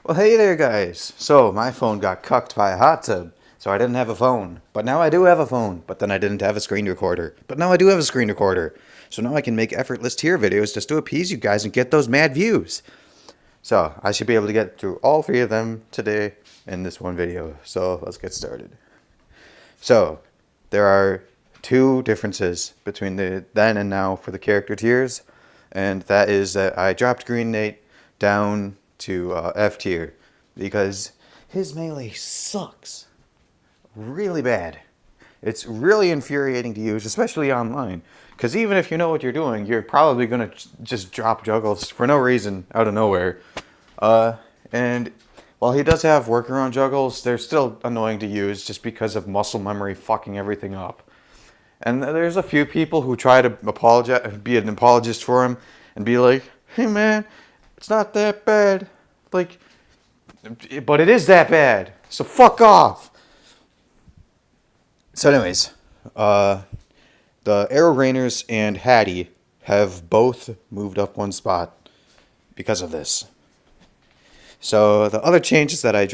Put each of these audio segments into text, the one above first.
Well, hey there, guys. So, my phone got cucked by a hot tub, so I didn't have a phone. But now I do have a phone. But then I didn't have a screen recorder. But now I do have a screen recorder. So now I can make effortless tier videos just to appease you guys and get those mad views. So, I should be able to get through all three of them today in this one video. So, let's get started. So, there are two differences between the then and now for the character tiers. And that is that I dropped Green Nate down to F tier because his melee sucks really bad. It's really infuriating to use, especially online. Because even if you know what you're doing, you're probably going to just drop juggles for no reason out of nowhere. And while he does have workaround juggles, they're still annoying to use just because of muscle memory fucking everything up. And there's a few people who try to be an apologist for him and be like, hey man, it's not that bad. Like, but it is that bad. So fuck off. So anyways, the Arrow Rainers and Hattie have both moved up one spot because of this. So the other changes that I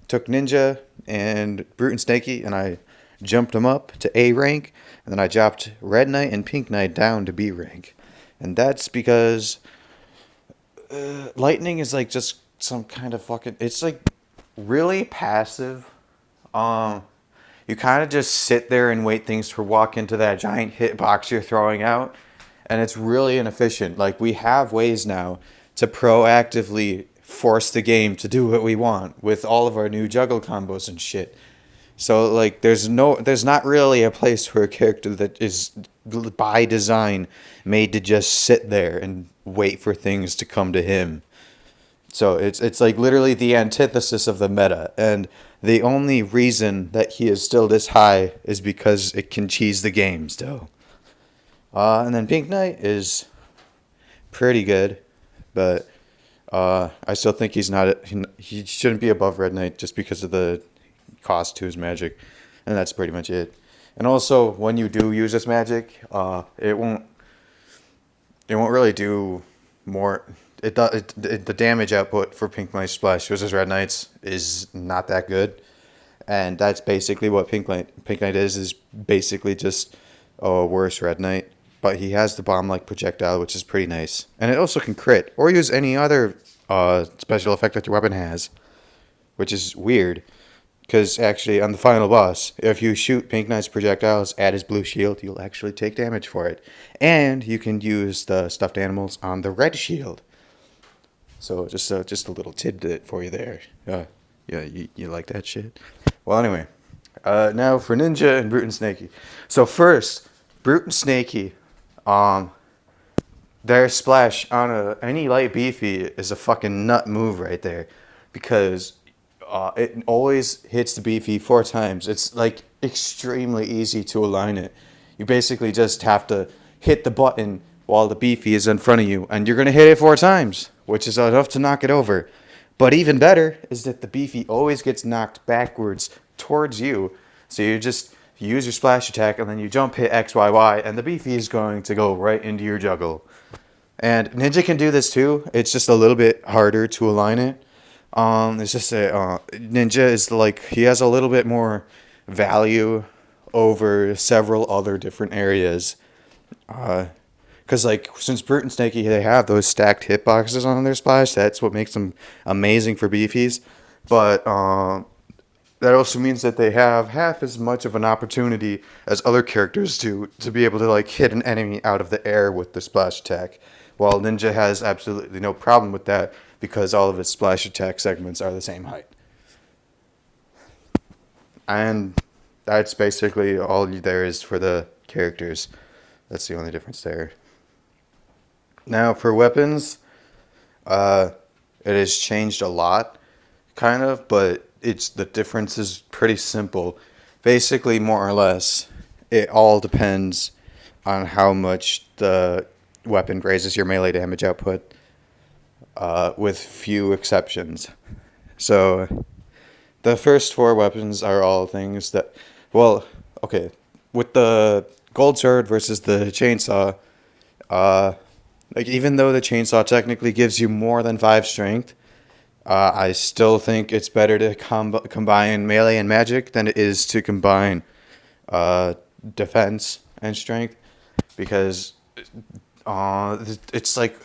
took Ninja and Brute and Snaky and I jumped them up to A rank, and then I dropped Red Knight and Pink Knight down to B rank. And that's because Lightning is like just some kind of fucking, it's like really passive. You kind of just sit there and wait things to walk into that giant hitbox you're throwing out, and it's really inefficient. Like, we have ways now to proactively force the game to do what we want with all of our new juggle combos and shit. So like there's not really a place for a character that is by design made to just sit there and wait for things to come to him. So it's like literally the antithesis of the meta, and the only reason that he is still this high is because it can cheese the game still. And then Pink Knight is pretty good, but I still think he shouldn't be above Red Knight just because of the cost to his magic, and that's pretty much it. And also, when you do use this magic, it won't really do more. The damage output for Pink Knight Splash versus Red Knights is not that good, and that's basically what Pink Knight is basically just a worse Red Knight. But he has the bomb-like projectile, which is pretty nice, and it also can crit or use any other special effect that your weapon has, which is weird. Because actually, on the final boss, if you shoot Pink Knight's projectiles at his blue shield, you'll actually take damage for it. And you can use the stuffed animals on the red shield. So just a little tidbit for you there. Yeah, you like that shit? Well, anyway. Now for Ninja and Brute and Snaky. So first, Brute and Snaky, their splash on any light beefy is a fucking nut move right there. Because it always hits the beefy 4 times. It's like extremely easy to align it. You basically just have to hit the button while the beefy is in front of you, and you're going to hit it 4 times, which is enough to knock it over. But even better is that the beefy always gets knocked backwards towards you. So you just use your splash attack, and then you jump hit X, Y, Y, and the beefy is going to go right into your juggle. And Ninja can do this too. It's just a little bit harder to align it. It's just Ninja is like, he has a little bit more value over several other different areas. Because like, since Brute and Snaky, they have those stacked hitboxes on their splash, that's what makes them amazing for beefies. But that also means that they have half as much of an opportunity as other characters do to be able to like hit an enemy out of the air with the splash attack. While Ninja has absolutely no problem with that, because all of its splash attack segments are the same height. And that's basically all there is for the characters. That's the only difference there. Now for weapons, it has changed a lot, kind of, but the difference is pretty simple. Basically, more or less, it all depends on how much the weapon raises your melee damage output. With few exceptions. So, the first 4 weapons are all things that, well, okay, with the gold sword versus the chainsaw, like even though the chainsaw technically gives you more than 5 strength, I still think it's better to combine melee and magic than it is to combine uh, defense and strength, because it's like,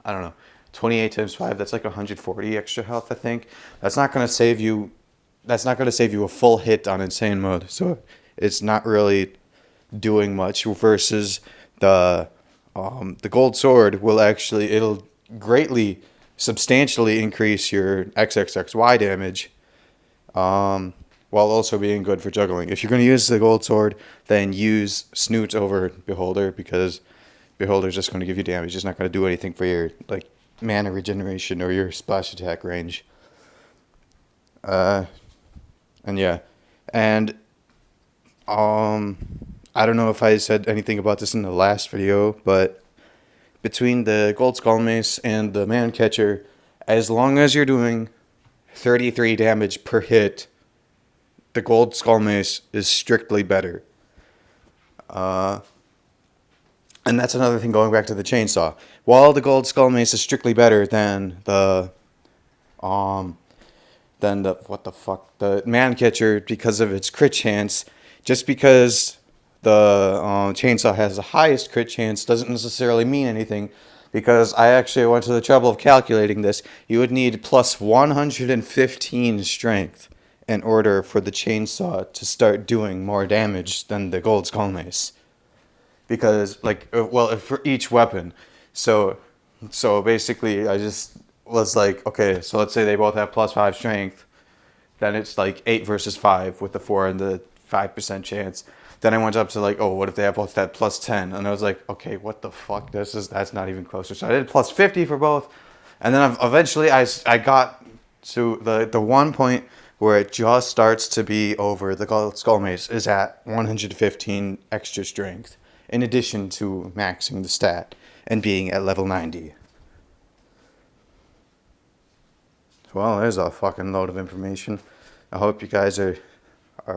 I don't know, 28 times 5, that's like 140 extra health, I think. That's not going to save you. That's not going to save you a full hit on insane mode. So it's not really doing much versus the gold sword will actually, it'll greatly substantially increase your XXXY damage, while also being good for juggling. If you're going to use the gold sword, then use Snoot over Beholder, because Beholder's just going to give you damage. It's not going to do anything for your like mana regeneration or your splash attack range. And yeah, and I don't know if I said anything about this in the last video, but between the Gold Skull Mace and the Man Catcher, as long as you're doing 33 damage per hit, the Gold Skull Mace is strictly better. And that's another thing, going back to the chainsaw. While the Gold Skull Mace is strictly better than the the Man Catcher because of its crit chance, just because the chainsaw has the highest crit chance doesn't necessarily mean anything, because I actually went to the trouble of calculating this. You would need plus 115 strength in order for the chainsaw to start doing more damage than the Gold Skull Mace. Because, like, well, for each weapon. So basically, I just was like, okay, so let's say they both have plus 5 strength. Then it's like 8 versus 5 with the 4 and the 5% chance. Then I went up to like, oh, what if they have both that plus 10? And I was like, okay, what the fuck? That's not even closer. So I did plus 50 for both. And then eventually I got to the one point where it just starts to be over. The Gold Skull Mace is at 115 extra strength, in addition to maxing the stat and being at level 90. Well, there's a fucking load of information. I hope you guys are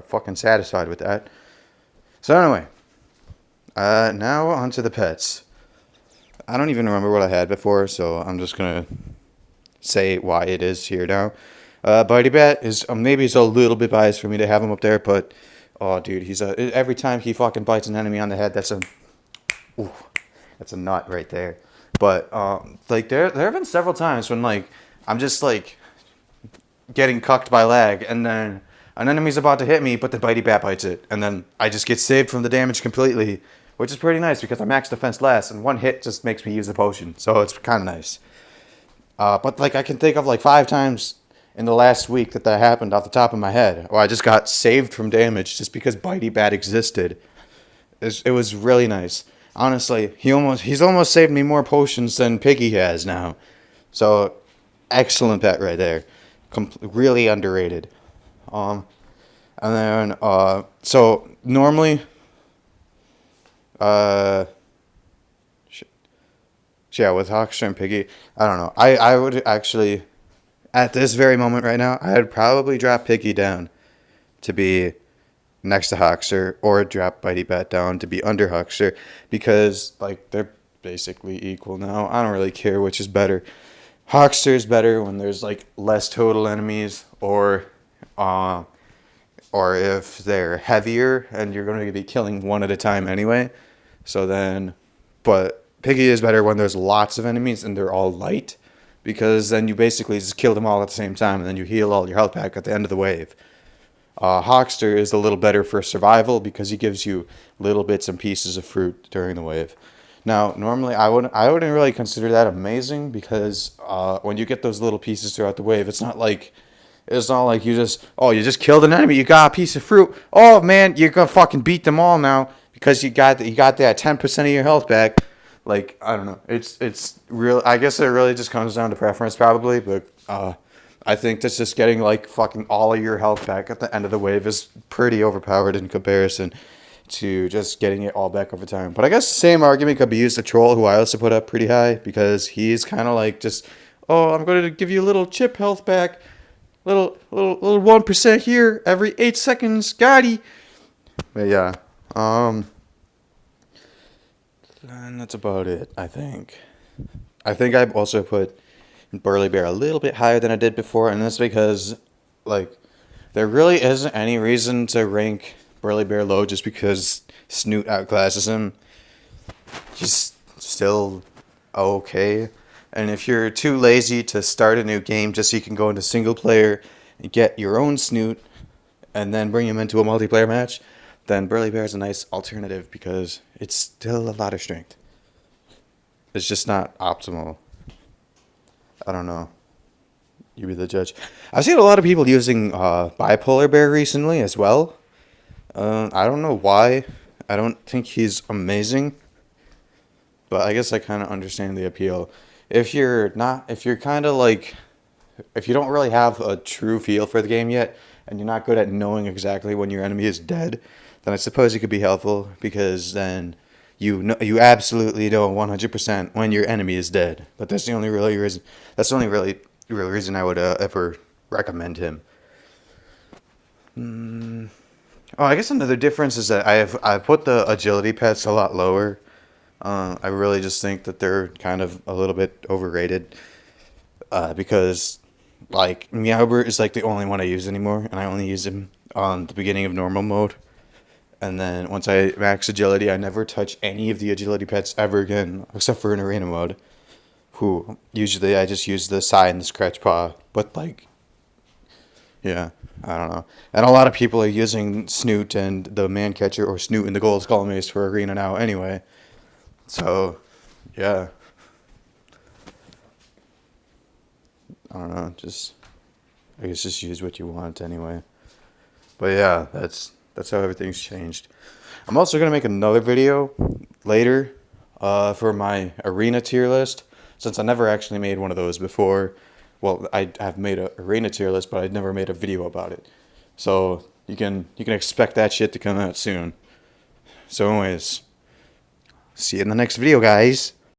fucking satisfied with that. So anyway, now onto the pets. I don't even remember what I had before, so I'm just gonna say why it is here now. Bitey Bat is maybe it's a little bit biased for me to have him up there, but oh, dude, every time he fucking bites an enemy on the head, that's a nut right there. But like there have been several times when like I'm just like getting cucked by lag, and then an enemy's about to hit me, but the Bitey Bat bites it, and then I just get saved from the damage completely, which is pretty nice because I max defense last, and one hit just makes me use the potion, so it's kind of nice. But like I can think of like 5 times in the last week that happened off the top of my head, or I just got saved from damage just because Bitey Bat existed. It was really nice. Honestly, he's almost saved me more potions than Piggy has now. So, excellent pet right there. Really underrated. And then, so normally, yeah, with Hawkster and Piggy, I don't know. I would actually, at this very moment right now, I'd probably drop Piggy down to be next to Hawkster, or drop Bitey Bat down to be under Hawkster, because like they're basically equal now. I don't really care which is better. Hawkster is better when there's like less total enemies, or if they're heavier and you're going to be killing one at a time anyway. So then, but Piggy is better when there's lots of enemies and they're all light, because then you basically just kill them all at the same time, and then you heal all your health back at the end of the wave. Hawkster is a little better for survival because he gives you little bits and pieces of fruit during the wave. Now, normally I wouldn't really consider that amazing, because when you get those little pieces throughout the wave, it's not like you just killed an enemy, you got a piece of fruit. Oh man, you're gonna fucking beat them all now because you got that 10% of your health back. Like, I don't know. It's real. I guess it really just comes down to preference probably, but I think that's just getting like fucking all of your health back at the end of the wave is pretty overpowered in comparison to just getting it all back over time. But I guess the same argument could be used to Troll, who I also put up pretty high, because he's kind of like just, oh, I'm going to give you a little chip health back, little 1% here every 8 seconds, Gotti. But yeah, and that's about it. I think I also put Burly Bear a little bit higher than I did before, and that's because, like, there really isn't any reason to rank Burly Bear low just because Snoot outclasses him. He's still okay. And if you're too lazy to start a new game just so you can go into single player and get your own Snoot and then bring him into a multiplayer match, then Burly Bear is a nice alternative because it's still a lot of strength. It's just not optimal. I don't know. You be the judge. I've seen a lot of people using Bipolar Bear recently as well. I don't know why. I don't think he's amazing. But I guess I kind of understand the appeal. If you're kind of like, if you don't really have a true feel for the game yet, and you're not good at knowing exactly when your enemy is dead, then I suppose it could be helpful because then you absolutely know 100% when your enemy is dead. But that's the only really reason. That's the only really real reason I would ever recommend him. Oh, I guess another difference is that I've put the agility pets a lot lower. I really just think that they're kind of a little bit overrated because, like, Meowbert is like the only one I use anymore, and I only use him on the beginning of normal mode. And then once I max agility, I never touch any of the agility pets ever again, except for in arena mode. Who usually I just use the Psy and the Scratch Paw, but like, yeah, I don't know. And a lot of people are using Snoot and the Man Catcher or Snoot and the Gold Skull Mace for arena now anyway. So, yeah. I don't know, I guess just use what you want anyway. But yeah, that's how everything's changed. I'm also going to make another video later for my arena tier list, since I never actually made one of those before. Well, I've made an arena tier list, but I'd never made a video about it. So you can expect that shit to come out soon. So anyways, see you in the next video, guys.